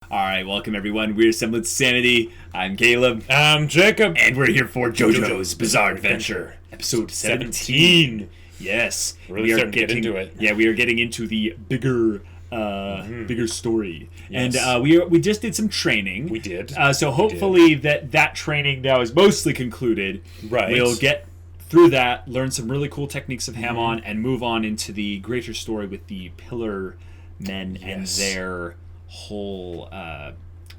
Alright, welcome everyone. We're Semblance of Sanity. I'm Caleb. I'm Jacob. And we're here for JoJo's Bizarre Adventure, episode 17. Yes. Really starting to get into it. Yeah, we are getting into the bigger story. Yes. And we just did some training. We did. So hopefully that training now is mostly concluded. Right. We'll get through that, learn some really cool techniques of Hamon, and move on into the greater story with the Pillar Men and their whole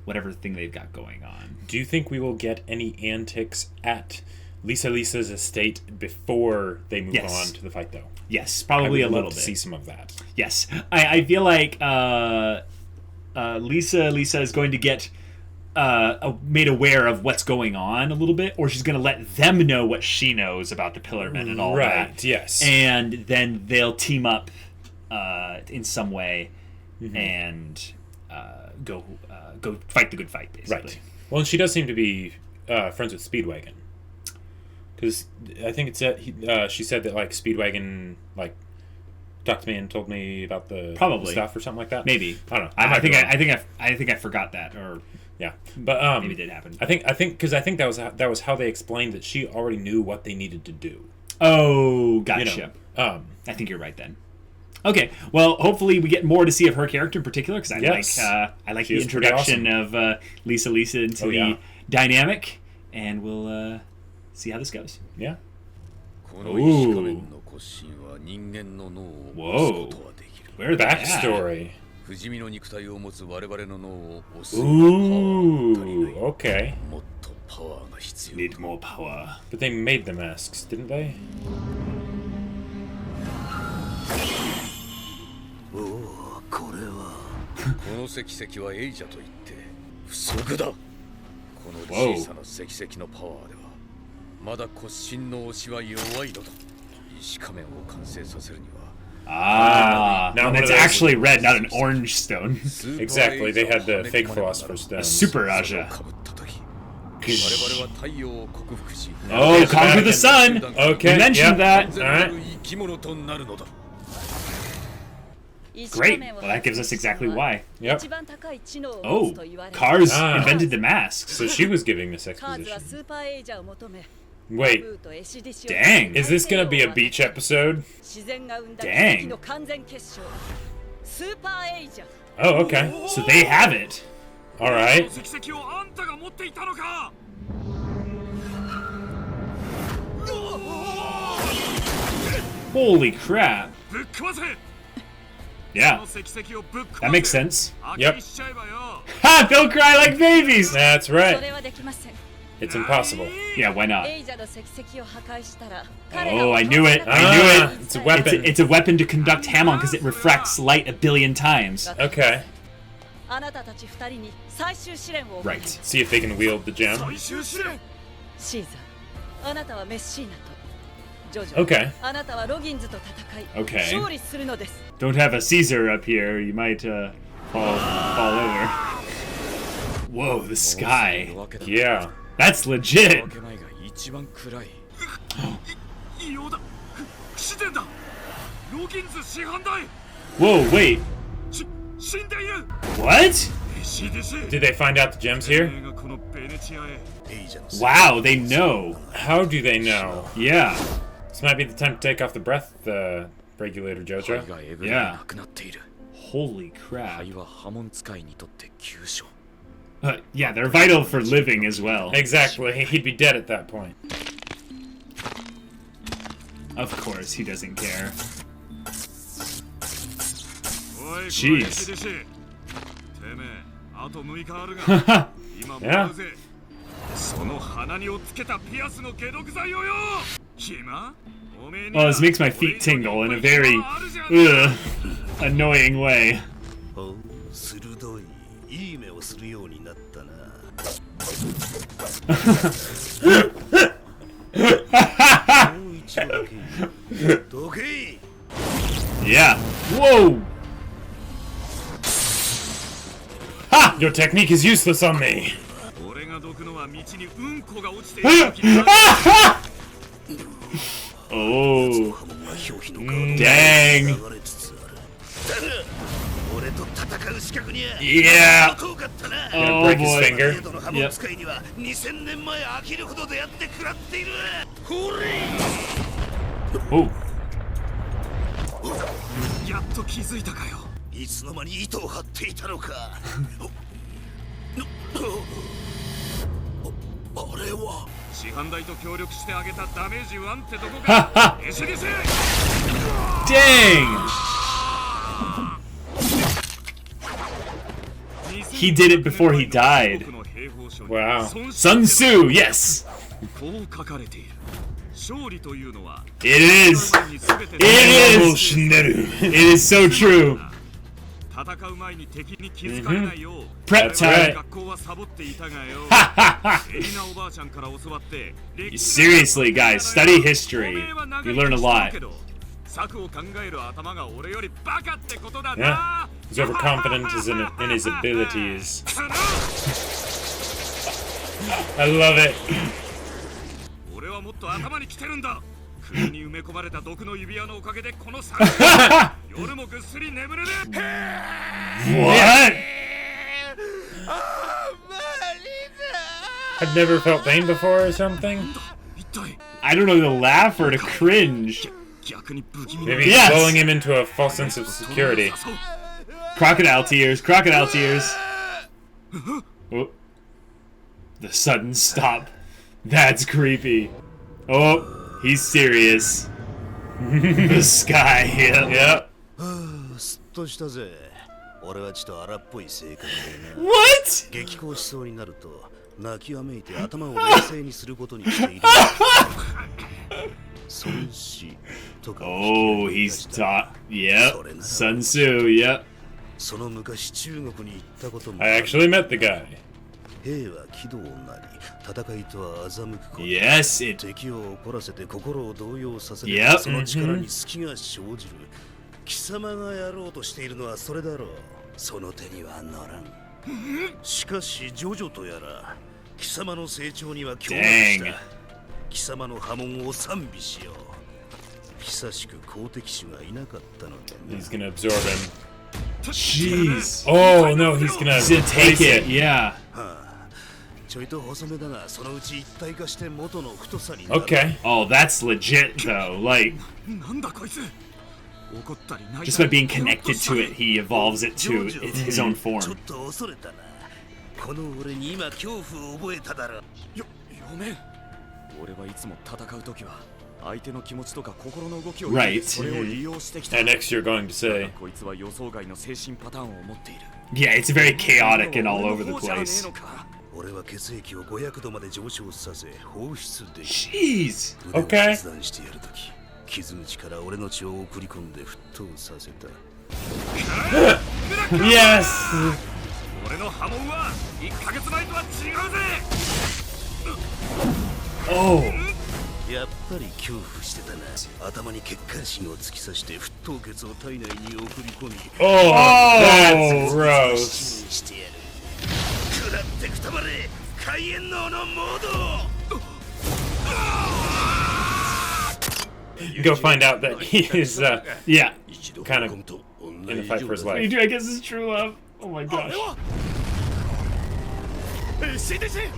whatever thing they've got going on. Do you think we will get any antics at Lisa's estate before they move on to the fight, though? Yes, probably a little bit. See some of that. Yes, I feel like Lisa is going to get made aware of what's going on a little bit, or she's going to let them know what she knows about the Pillar Men and all that. Right. Yes. And then they'll team up in some way and go fight the good fight, basically. Right. Well, and she does seem to be friends with Speedwagon, because I think she said that like Speedwagon like talked to me and told me about the stuff or something like that. Maybe. I don't know. I think I forgot that, or yeah, but maybe it did happen. I think because that was how they explained that she already knew what they needed to do. Oh, gotcha. I think you're right then. Okay, well, hopefully we get more to see of her character in particular, because I like the introduction of Lisa into the dynamic, and we'll see how this goes. Yeah. Ooh. Whoa. Where's the backstory? Ooh. Okay. Need more power. But they made the masks, didn't they? Now it's actually red, not an orange stone. Exactly, they had the fake Philosopher's Stone. A Super Raja. Oh, conquer the sun! Okay, you mentioned that. Alright. Great. Well, that gives us exactly why. Yep. Oh, Cars invented the masks. So she was giving this exposition. Wait. Dang. Is this going to be a beach episode? Dang. Oh, okay. So they have it. Alright. Holy crap. Yeah. That makes sense. Yep. Ha! They'll cry like babies! That's right. It's impossible. Yeah, why not? Oh, I knew it. I knew it. It's a weapon. It's a weapon to conduct Hamon because it refracts light 1 billion times. Okay. Right. See if they can wield the gem. Okay. Okay. Don't have a Caesar up here. You might fall over. Whoa, the sky. Yeah. That's legit. Whoa, wait. What? Did they find out the gems here? Wow, they know. How do they know? Yeah. This might be the time to take off the breath regulator, JoJo. Yeah. Holy crap. Yeah, they're vital for living as well. Exactly. He'd be dead at that point. Of course, he doesn't care. Jeez. Yeah. Oh, this makes my feet tingle in a very annoying way. Yeah. Whoa! Ha! Your technique is useless on me. Oh. Dang. Yeah. Oh, break his finger. Yep. Oh. やっと気づいたかよ。いつの間に糸を張っていたのか。あれは師範代と協力してあげたダメージ1ってどこか。エシディシ。Dang! He did it before he died. Wow. Sun Tzu, yes. こう書かれている。勝利というのは。It is. It is. It is so true. 戦う前に敵に気づかれないよう。Prep time. 学校はサボっていたがよ。エリナおばあちゃんから教わって。Seriously, guys, study history. You learn a lot. 策を考える頭が俺よりバカってことだ Yeah. な。 He's overconfident in his abilities. I love it. 俺はもっと頭に来てるんだ。首に埋め込まれた毒の指輪のおかげでこの3夜もぐっすり眠れねえ。 What? I've never felt pain before or something. I don't know to laugh or to cringe. Maybe he's lulling him into a false sense of security. Crocodile tears, crocodile tears. Oh. The sudden stop. That's creepy. Oh, he's serious. The sky, yep. What? 激高しそうになると泣きわめいて頭を冷静にすることにしている。孫子とか。Oh, he's taught. Yep. Sun Tzu, yep. その昔中国に行ったことも。 I actually met the guy. 兵は気道なり、戦いとは欺くこと。Yes, it. 敵を怒らせて心を動揺させて、 Yep. その力に隙が生じる。貴様がやろうとしているのはそれだろう。その手には乗らん。しかしジョジョとやら貴様の成長には驚愕した。貴様の波紋を賛美しよう。久しく好敵手がいなかったので。 He's gonna absorb him. Jeez. Oh no, he's gonna take it. Yeah. ちょいと細めだがそのうち一体化して元の太さになる。 Okay. Oh, that's legit though. Like, なんだこいつ。 just by being connected to it, he evolves it to his own form. ちょっと恐れたな。この俺に今恐怖を覚えただろ。嫁。俺はいつも戦うときは相手の気持ちとか心の動きをそれを利用してきた。 And next you're going to say. こいつは予想外の精神パターンを持っている。 Yeah, it's very chaotic and all over the place. 俺は血液を500度まで上昇させ放出できる。 Jeez. Okay. 切断してやるとき。傷口から俺の血を送り込んで沸騰させた。 Yes. 俺の波紋は1ヶ月前とは違うぜ。 Oh. やっぱり恐怖してたな。頭に血管芯を突き刺して沸騰血を体内に送り込み。 Oh, that's gross. してやる。食らってくたまれ。海縁ののモード。 Go find out that he is, Yeah. kind of in a fight for his life. I guess it's true love. Oh my gosh. Esidisi!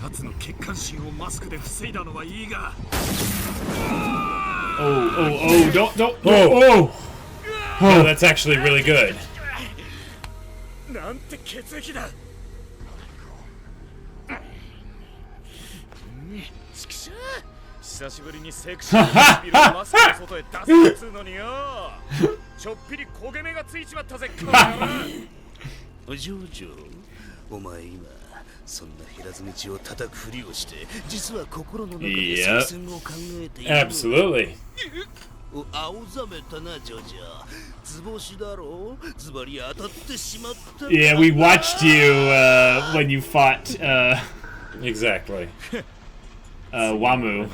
奴の血管芯をマスクで防いだのはいいが。 Oh, don't. Oh. Oh, that's actually really good. なんて血液だ。 久しぶりにセクシーなスピルをマスクの外へ出すっつうのによ。ちょっぴり焦げ目がついちまったぜ。ジョジョ、お前今そんな平積み血を叩くふりをして実は心の中で作戦を考えている。 Absolutely. 青ざめたなジョジョ。図星だろ。ズバリ当たってしまった。 Yeah, we watched you when you fought Exactly. Wamu.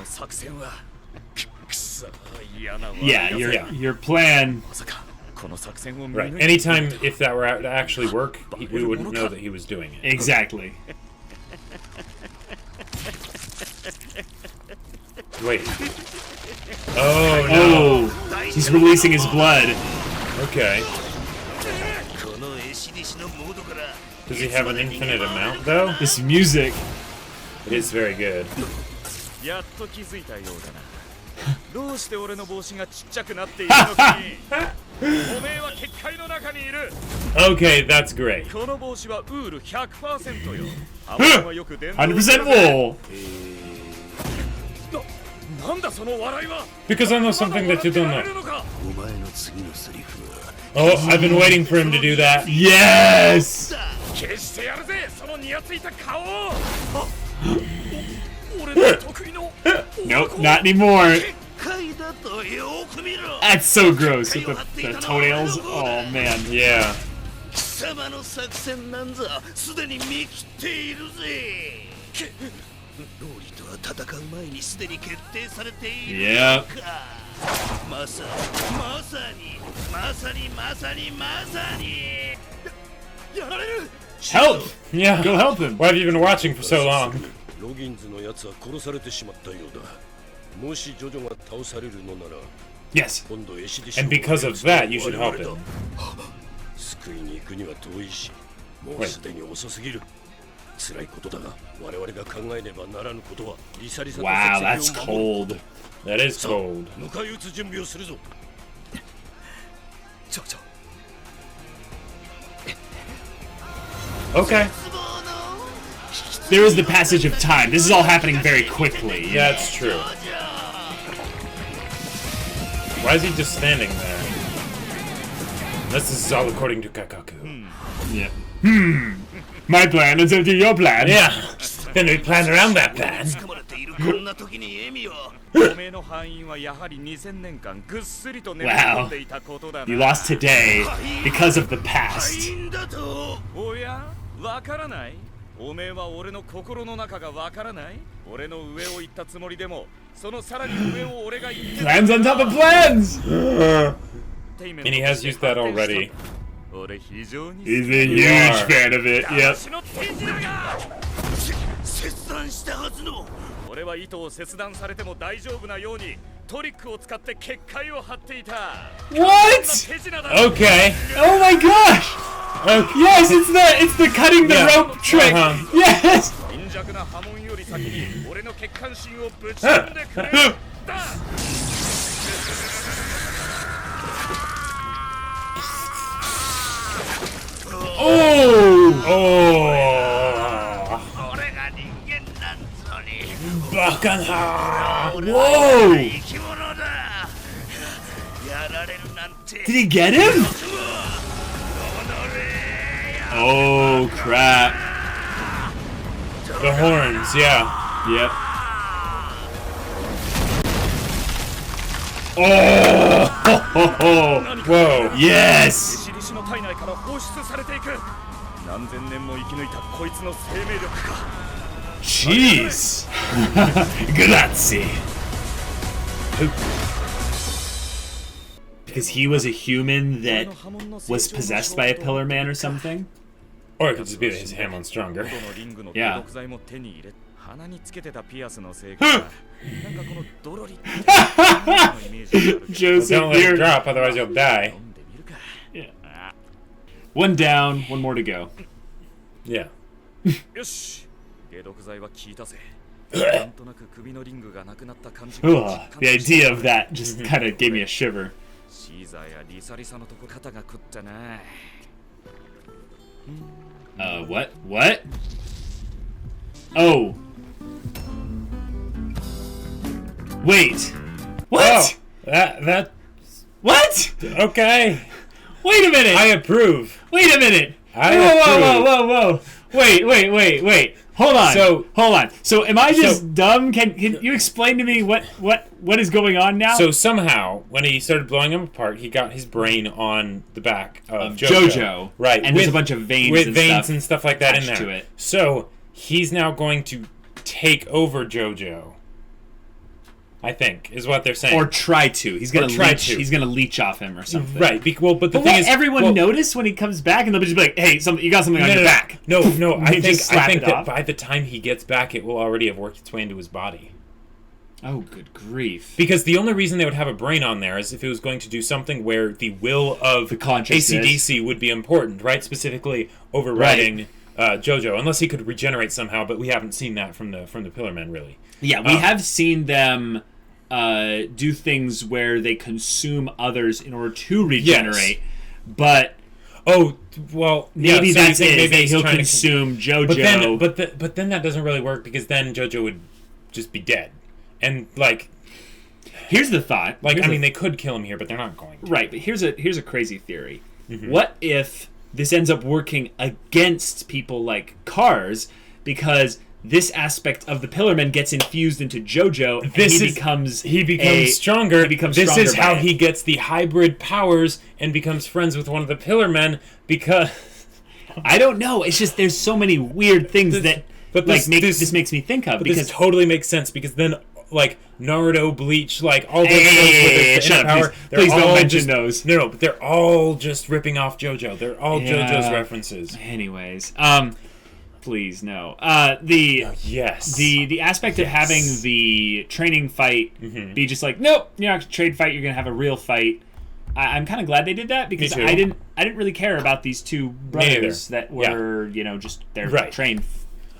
Yeah, your plan. Right. Anytime if that were to actually work, we wouldn't know that he was doing it. Exactly. Wait. Oh no. He's releasing his blood. Okay. Does he have an infinite amount, though? This music. It is very good. Okay, that's great. 100% wool. Because I know something that you don't know. Oh, I've been waiting for him to do that. Yes! Nope, not anymore. That's so gross with the toenails. Oh man. Yeah. Yep. Help! Yeah. Go help him. Why have you been watching for so long? Yes. And because of that, you should help him. Wait. Wow, that's cold. That is cold. Okay. There is the passage of time. This is all happening very quickly. Yeah, that's true. Why is he just standing there? This is all according to Keikaku. Yeah. My plan is into your plan. Yeah. Then we plan around that plan. Wow. You lost today because of the past. Plans on top of plans! And he has used that already. He's a huge fan of it, yep. What? Okay. Oh my gosh! Okay. Yes, it's the cutting the rope trick. Yes. Oh! Bacchanal! Whoa! Did he get him? Oh crap! The horns, yeah. Yep. Oh! Whoa! Yes! Jeez! Grazie! Because he was a human that was possessed by a pillar man or something? Or it could just be that his hand went stronger. Yeah. Joseph, Don't let it drop, otherwise you'll die. Yeah. One down, one more to go. Yeah. Ugh, the idea of that just kind of gave me a shiver. What? What? Oh. Wait. What? Oh, that. What? Okay. Wait a minute. I approve. Wait a minute. Whoa. Whoa. Wait. Hold on. So am I just dumb? Can you explain to me what is going on now? So somehow, when he started blowing him apart, he got his brain on the back of JoJo. Right. And there's a bunch of veins and stuff like that in there. To it. So he's now going to take over JoJo. I think is what they're saying. Or try to. He's gonna leech. He's gonna leech off him or something. Right. But the thing is, everyone notice when he comes back, and they'll just be like, "Hey, you got something on your back." No. I think that by the time he gets back, it will already have worked its way into his body. Oh, good grief. Because the only reason they would have a brain on there is if it was going to do something where the will of the consciousness. Esidisi would be important, right? Specifically overriding JoJo, unless he could regenerate somehow, but we haven't seen that from the Pillarmen, really. Yeah, we have seen them do things where they consume others in order to regenerate, but... Oh, well, maybe yeah, so that's it. Maybe he'll consume JoJo. But then that doesn't really work, because then JoJo would just be dead. And, like... Here's the thought. They could kill him here, but they're not going to. Right, but here's a crazy theory. Mm-hmm. What if this ends up working against people like Cars, because this aspect of the Pillarmen gets infused into JoJo, and he becomes stronger. This is how he gets the hybrid powers and becomes friends with one of the Pillarmen, because... I don't know. It's just there's so many weird things this makes me think of. Because this totally makes sense, because then... Like Naruto, Bleach, like all those shows with power. Please don't mention those. No, but they're all just ripping off JoJo. They're all JoJo's references. Anyways, please no. The aspect of having the training fight be just like, nope, you're not gonna trade fight. You're gonna have a real fight. I'm kind of glad they did that, because I didn't really care about these two brothers that were just their trained.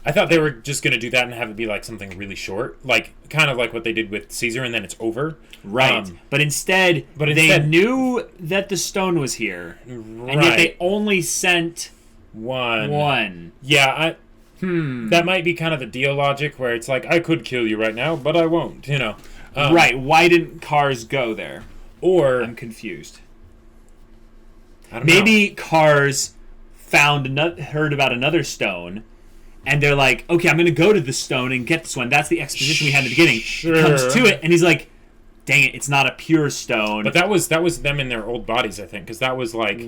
I thought they were just going to do that and have it be like something really short, like kind of like what they did with Caesar, and then it's over. Right. But instead, they knew that the stone was here, and yet they only sent one. Yeah, that might be kind of the Dio logic, where it's like, I could kill you right now, but I won't, right. Why didn't Cars go there? Or... I'm confused. I don't know. Maybe Cars heard about another stone, and they're like, okay, I'm going to go to the stone and get this one. That's the exposition we had in the beginning. Sure. He comes to it, and he's like, dang it, it's not a pure stone. But that was them in their old bodies, I think, because that was like...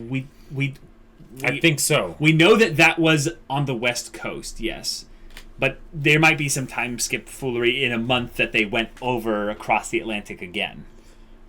I think so. We know that was on the West Coast, yes. But there might be some time skip foolery in a month that they went over across the Atlantic again.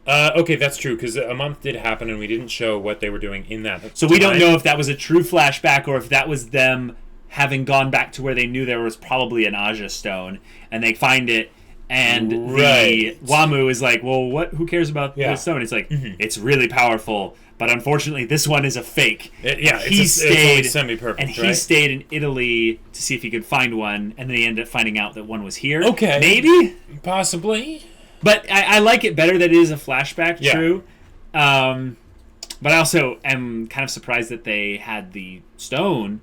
Okay, that's true, because a month did happen, and we didn't show what they were doing in that So we don't know if that was a true flashback, or if that was them... having gone back to where they knew there was probably an Aja stone, and they find it, and the Wamu is like, well, who cares about the stone? It's like, it's really powerful, but unfortunately this one is a fake. It's only semi-perfect, and he stayed in Italy to see if he could find one, and then he ended up finding out that one was here. Okay. Maybe? Possibly. But I like it better that it is a flashback, true. But I also am kind of surprised that they had the stone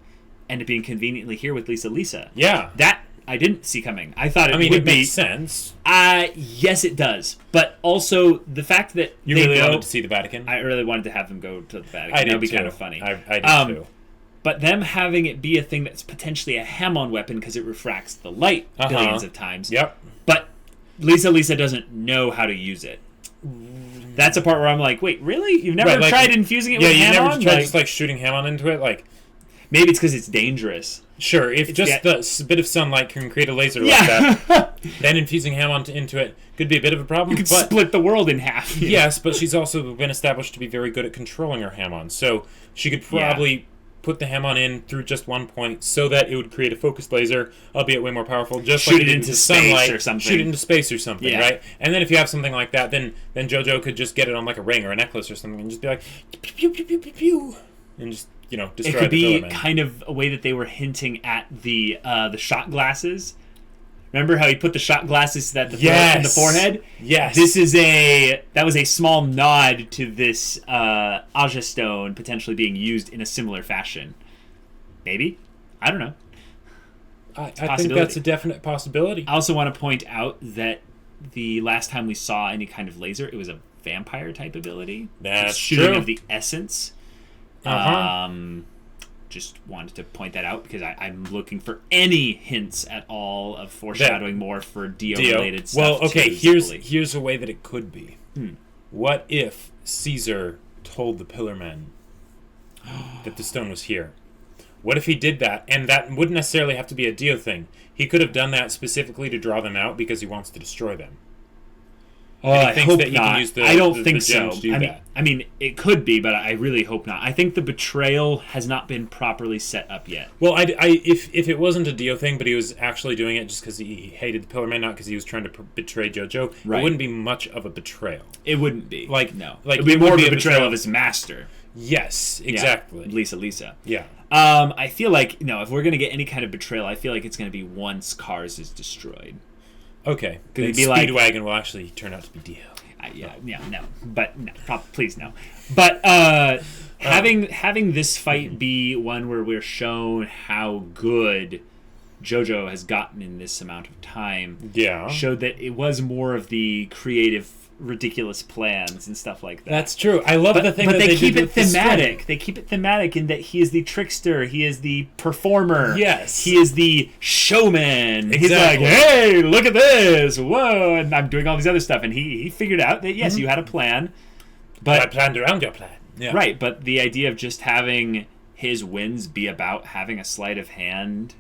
and it being conveniently here with Lisa. Yeah. That I didn't see coming. I thought it would it be... makes sense. Yes, it does. But also, the fact that you really wanted to see the Vatican? I really wanted to have them go to the Vatican. That would be kind of funny. I did too. But them having it be a thing that's potentially a Hamon weapon because it refracts the light billions of times. Yep. But Lisa doesn't know how to use it. That's a part where I'm like, wait, really? You've never tried infusing it with Hamon? Yeah, you never tried just shooting Hamon into it? Maybe it's because it's dangerous. Sure, if the bit of sunlight can create a laser like that, then infusing Hamon into it could be a bit of a problem. You could split the world in half. Yes, but she's also been established to be very good at controlling her Hamon, so she could probably put the Hamon in through just one point so that it would create a focused laser, albeit way more powerful. Just shoot it into sunlight, space or something. Shoot it into space or something, right? And then if you have something like that, then JoJo could just get it on like a ring or a necklace or something and just be like, pew, pew, pew, pew, pew, and just... destroy it could be the kind of a way that they were hinting at the shot glasses. Remember how he put the shot glasses in the forehead? Yes. That was a small nod to this Aja stone potentially being used in a similar fashion. Maybe? I don't know. I think that's a definite possibility. I also want to point out that the last time we saw any kind of laser, it was a vampire type ability. That's shooting true. Of the essence. Just wanted to point that out because I'm looking for any hints at all of foreshadowing more for Dio-related stuff. Well, okay, here's a way that it could be. What if Caesar told the Pillarmen that the stone was here? What if he did that? And that wouldn't necessarily have to be a Dio thing. He could have done that specifically to draw them out because he wants to destroy them. I hope not. I don't think so. I mean, it could be, but I really hope not. I think the betrayal has not been properly set up yet. Well, if it wasn't a Dio thing, but he was actually doing it just because he hated the Pillar Man, not because he was trying to betray JoJo, right. It wouldn't be much of a betrayal. It wouldn't be. No. It would be more of a betrayal of his master. Yes, exactly. Yeah. Lisa. Yeah. I feel like, if we're going to get any kind of betrayal, I feel like it's going to be once Cars is destroyed. Okay. Then Speedwagon will actually turn out to be Dio. Please no. But having this fight be one where we're shown how good JoJo has gotten in this amount of time, showed that it was more of the creative, ridiculous plans and stuff like that. That's true. I love the thing that they keep it thematic. They keep it thematic in that he is the trickster, he is the performer. Yes. He is the showman. Exactly. He's like, hey, look at this. Whoa, and I'm doing all these other stuff. And he figured out that yes, you had a plan. But I planned around your plan. Yeah. Right, but the idea of just having his wins be about having a sleight of hand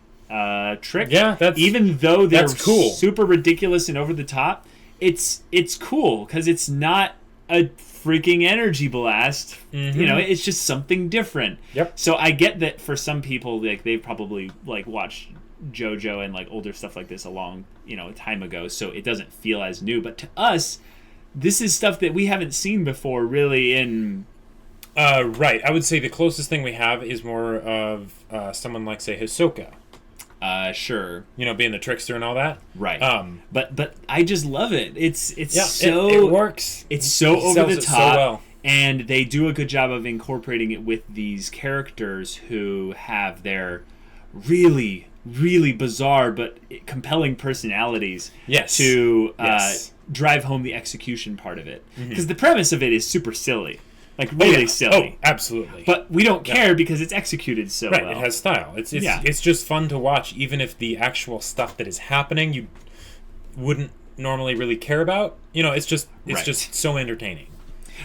trick. Yeah, even though they're cool. Super ridiculous and over the top. It's cool because it's not a freaking energy blast. Mm-hmm. It's just something different. Yep. So I get that for some people, they've probably watched JoJo and older stuff like this a long time ago, so it doesn't feel as new. But to us, this is stuff that we haven't seen before, really. Right. I would say the closest thing we have is more of someone like, say, Hisoka. Sure. Being the trickster and all that. Right. But I just love it. It's so it works. It's so over the top. So well. And they do a good job of incorporating it with these characters who have their really, really bizarre but compelling personalities. Yes. To drive home the execution part of it. Because the premise of it is super silly. Really silly. Oh, absolutely. But we don't care because it's executed so well. Right, it has style. It's just fun to watch, even if the actual stuff that is happening you wouldn't normally really care about. It's just so entertaining.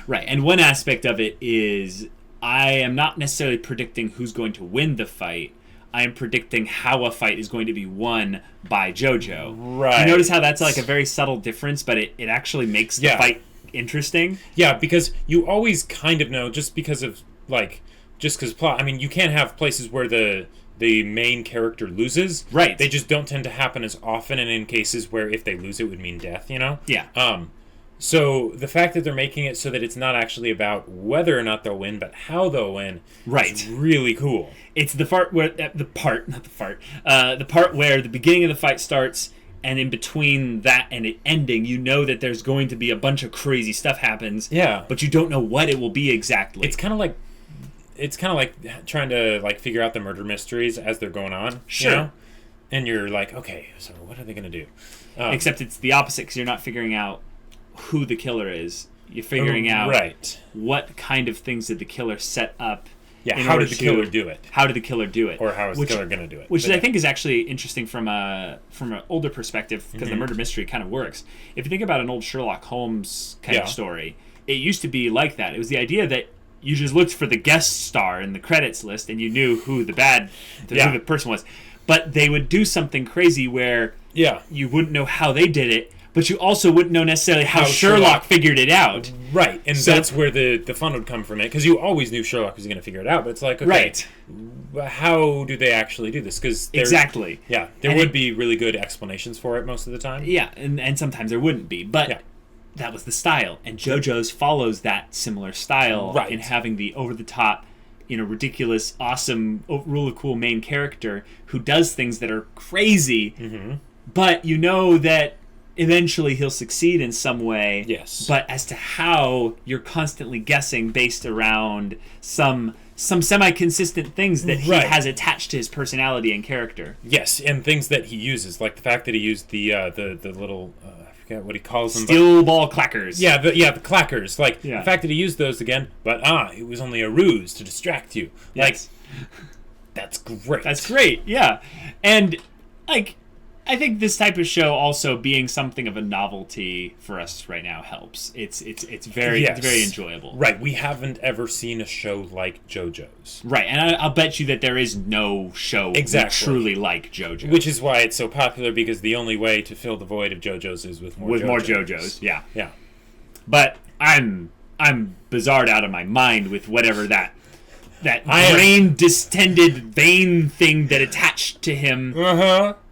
Right, and one aspect of it is I am not necessarily predicting who's going to win the fight. I am predicting how a fight is going to be won by JoJo. Right. You notice how that's a very subtle difference, but it actually makes the fight interesting. Yeah, because you always kind of know just because plot. I mean, you can't have places where the main character loses. Right. They just don't tend to happen as often, and in cases where if they lose it would mean death, Yeah. So the fact that they're making it so that it's not actually about whether or not they'll win, but how they'll win, is really cool. It's the part where the part where the beginning of the fight starts. And in between that and it ending, that there's going to be a bunch of crazy stuff happens. Yeah. But you don't know what it will be exactly. It's kind of like trying to figure out the murder mysteries as they're going on. Sure. And you're like, okay, so what are they going to do? Except it's the opposite because you're not figuring out who the killer is. You're figuring out what kind of things did the killer set up. Yeah, how did the killer do it? How did the killer do it? Or how is the killer going to do it? Which I think is actually interesting from an older perspective, because the murder mystery kind of works. If you think about an old Sherlock Holmes kind of story, it used to be like that. It was the idea that you just looked for the guest star in the credits list and you knew who the person was. But they would do something crazy where you wouldn't know how they did it, but you also wouldn't know necessarily how Sherlock figured it out. Right, and that's where the fun would come from it, because you always knew Sherlock was going to figure it out, but it's like, okay, how do they actually do this? Because exactly. Yeah, there would be really good explanations for it most of the time. Yeah, and sometimes there wouldn't be, but that was the style, and JoJo's follows that similar style in having the over-the-top, ridiculous, awesome, really cool main character who does things that are crazy, but that eventually he'll succeed in some way. Yes. But as to how, you're constantly guessing based around some semi-consistent things that he has attached to his personality and character. Yes, and things that he uses, like the fact that he used the little I forget what he calls them. Steel ball clackers. Yeah, the clackers. The fact that he used those again, but it was only a ruse to distract you. Yes. That's great. That's great. Yeah, and I think this type of show also being something of a novelty for us right now helps. It's very enjoyable. Right, we haven't ever seen a show like JoJo's. Right, and I'll bet you that there is no show truly like JoJo. Which is why it's so popular, because the only way to fill the void of JoJo's is with more JoJos. Yeah. Yeah. But I'm bizarred out of my mind with whatever that brain distended vein thing that attached to him.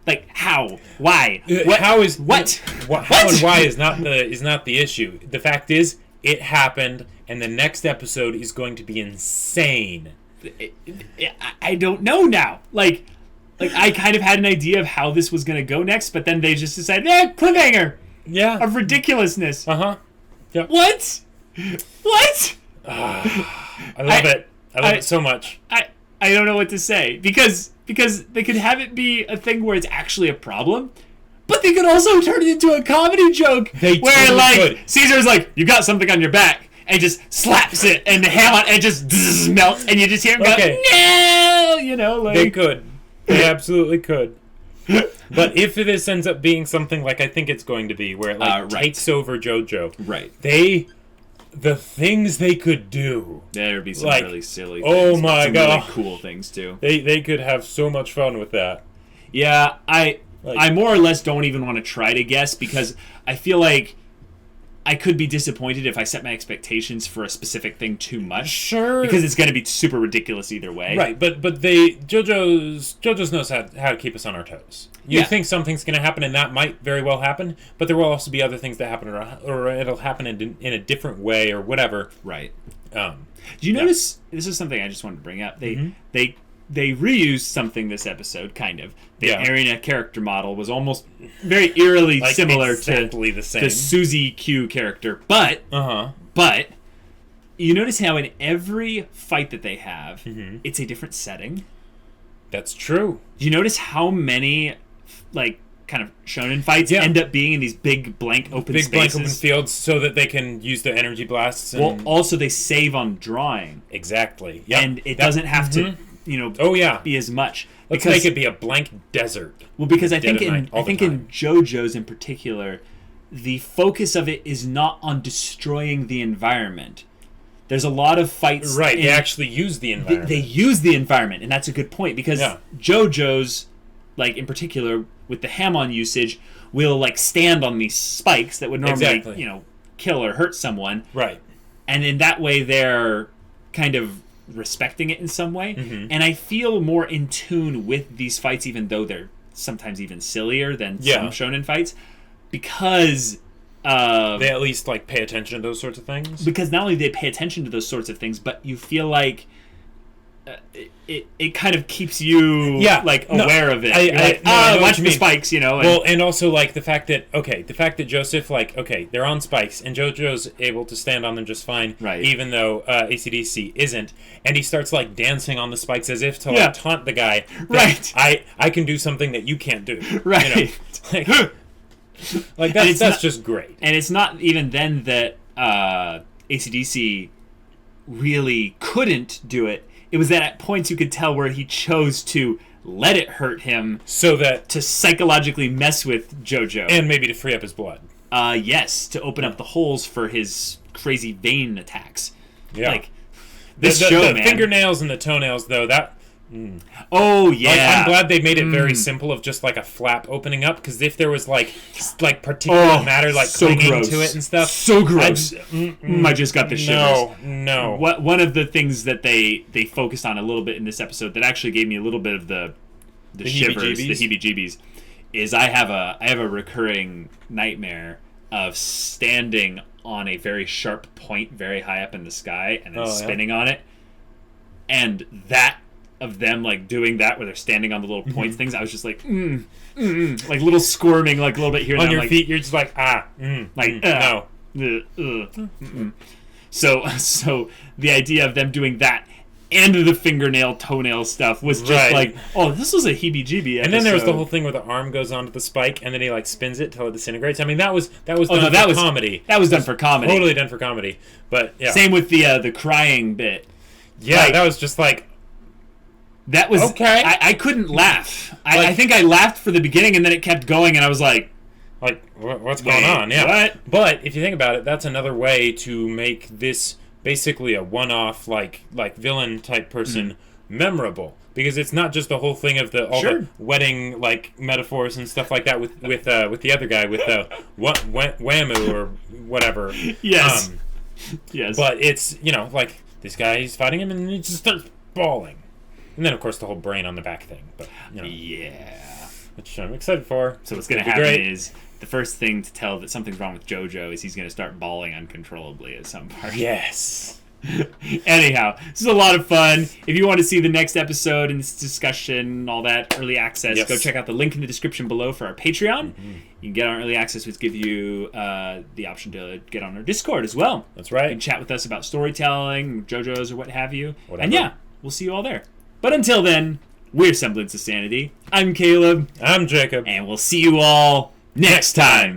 Like how? Why? What? How is what? How and why is not the issue. The fact is, it happened, and the next episode is going to be insane. I don't know now. Like I kind of had an idea of how this was going to go next, but then they just decided, cliffhanger. Yeah. Of ridiculousness. Yep. What? What? I love it. I love it so much. I don't know what to say because they could have it be a thing where it's actually a problem, but they could also turn it into a comedy joke where totally like could. Caesar's like, you got something on your back, and just slaps it, and the ham on it just melts, and you just hear him go, no, you know, like they could, they absolutely could. But if this ends up being something like I think it's going to be, where it takes over JoJo, right? The things they could do. There'd be some really silly things. Oh my god. Really cool things too. They could have so much fun with that. Yeah, I more or less don't even want to try to guess because I feel like I could be disappointed if I set my expectations for a specific thing too much. Sure. Because it's going to be super ridiculous either way. Right, but JoJo's knows how to keep us on our toes. You think something's going to happen, and that might very well happen, but there will also be other things that happen, or it'll happen in a different way, or whatever. Right. Do you notice, this is something I just wanted to bring up, they reused something this episode, kind of. The Arena character model was almost very eerily similar exactly the same. to Suzy Q character, but you notice how in every fight that they have, it's a different setting. That's true. Do you notice how many kind of shonen fights end up being in these big blank open fields so that they can use the energy blasts? Well, also they save on drawing. Exactly. Yep. And it doesn't have to be as much. Let's make it be a blank desert. Well, because I think in JoJo's in particular, the focus of it is not on destroying the environment. There's a lot of fights. Right, they actually use the environment. They use the environment, and that's a good point because JoJo's, in particular with the Hamon usage, will stand on these spikes that would normally kill or hurt someone. Right. And in that way, they're kind of respecting it in some way, and I feel more in tune with these fights, even though they're sometimes even sillier than some shonen fights, because they at least pay attention to those sorts of things. Because not only do they pay attention to those sorts of things, but you feel like it kind of keeps you aware of it. Watch the spikes, And also the fact that Joseph they're on spikes and JoJo's able to stand on them just fine, right? Even though Esidisi isn't, and he starts dancing on the spikes as if to taunt the guy, right? I can do something that you can't do, right? That's just great. And it's not even then that Esidisi really couldn't do it. It was that at points you could tell where he chose to let it hurt him, so that to psychologically mess with JoJo, and maybe to free up his blood. Yes, to open up the holes for his crazy vein attacks. Yeah, the fingernails and the toenails, though. Oh yeah, I'm glad they made it very simple of just a flap opening up, because if there was particulate matter so clinging gross. to it and stuff, so gross. I just got the shivers. No. One of the things that they focused on a little bit in this episode that actually gave me a little bit of the shivers, the heebie-jeebies, is I have a recurring nightmare of standing on a very sharp point very high up in the sky and then spinning on it, and that of them doing that where they're standing on the little points things, I was just little squirming a little bit here and on your feet. You're just no. So the idea of them doing that and the fingernail toenail stuff was just this was a heebie-jeebie episode. And then there was the whole thing where the arm goes onto the spike and then he spins it till it disintegrates. I mean, that was done for comedy. That was done for comedy. Totally done for comedy. But yeah. Same with the crying bit. Yeah, that was just that was okay. I couldn't laugh. I think I laughed for the beginning, and then it kept going, and I was what's going on? Yeah. What? But if you think about it, that's another way to make this basically a one-off, villain type person memorable. Because it's not just the whole thing of all the wedding like metaphors and stuff like that with the other guy with the Whamu or whatever. Yes. Yes. But it's, like this guy, he's fighting him and he just starts bawling. And then of course the whole brain on the back thing. But yeah. Which I'm excited for. So what's gonna happen is the first thing to tell that something's wrong with JoJo is he's gonna start bawling uncontrollably at some part. Yes. Anyhow, this is a lot of fun. If you want to see the next episode and this discussion, all that early access, go check out the link in the description below for our Patreon. You can get on early access, which give you the option to get on our Discord as well. That's right. You can chat with us about storytelling, JoJo's, or what have you. And we'll see you all there. But until then, we're Semblance of Sanity. I'm Caleb. I'm Jacob. And we'll see you all next time.